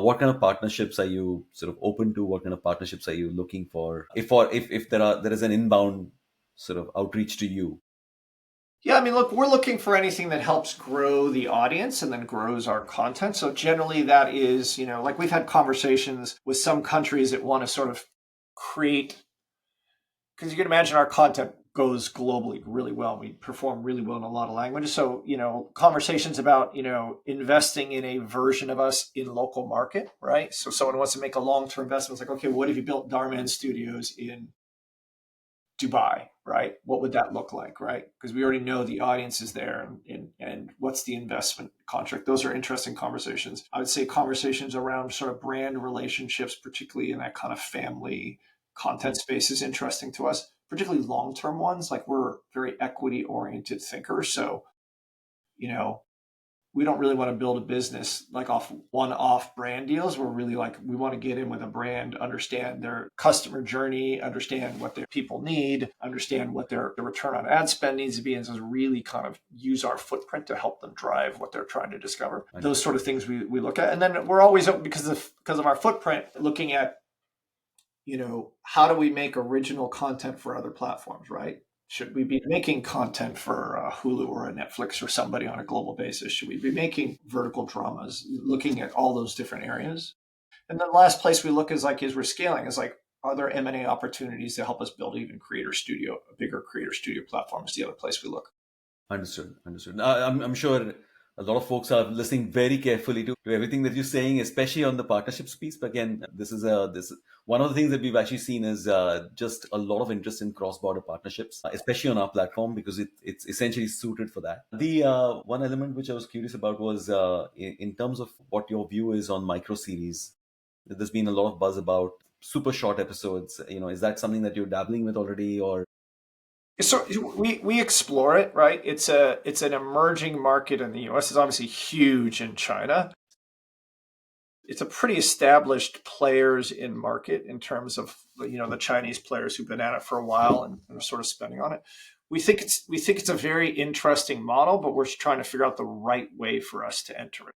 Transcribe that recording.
What kind of partnerships are you sort of open to? What kind of partnerships are you looking for? If there is an inbound sort of outreach to you. Yeah, I mean, look, we're looking for anything that helps grow the audience and then grows our content. So generally that is, like we've had conversations with some countries that want to sort of create, because you can imagine our content goes globally really well. We perform really well in a lot of languages. So, conversations about, investing in a version of us in local market, right? So someone wants to make a long-term investment. It's like, okay, what if you built Darman Studios in Dubai, right? What would that look like, right? Because we already know the audience is there, and what's the investment contract. Those are interesting conversations. I would say conversations around sort of brand relationships, particularly in that kind of family content space, is interesting to us, particularly long-term ones. Like, we're very equity oriented thinkers. So, you know, we don't really want to build a business like off one-off brand deals. We're really like, we want to get in with a brand, understand their customer journey, understand what their people need, understand what their return on ad spend needs to be, and so really kind of use our footprint to help them drive what they're trying to discover. Those sort of things we look at. And then we're always, because of our footprint, looking at, how do we make original content for other platforms, right? Should we be making content for Hulu or a Netflix or somebody on a global basis? Should we be making vertical dramas? Looking at all those different areas. And then the last place we look is like, as we're scaling, is like, are there M&A opportunities to help us build even a bigger creator studio platform is the other place we look. Understood. Understood. I'm sure a lot of folks are listening very carefully to everything that you're saying, especially on the partnerships piece. But again, this one of the things that we've actually seen is just a lot of interest in cross-border partnerships, especially on our platform, because it's essentially suited for that. The one element which I was curious about was in terms of what your view is on micro series. There's been a lot of buzz about super short episodes. Is that something that you're dabbling with already, or? So we explore it, right? It's an emerging market in the US. It's obviously huge in China. It's a pretty established players in market in terms of the Chinese players who've been at it for a while and are sort of spending on it. We think it's a very interesting model, but we're trying to figure out the right way for us to enter it.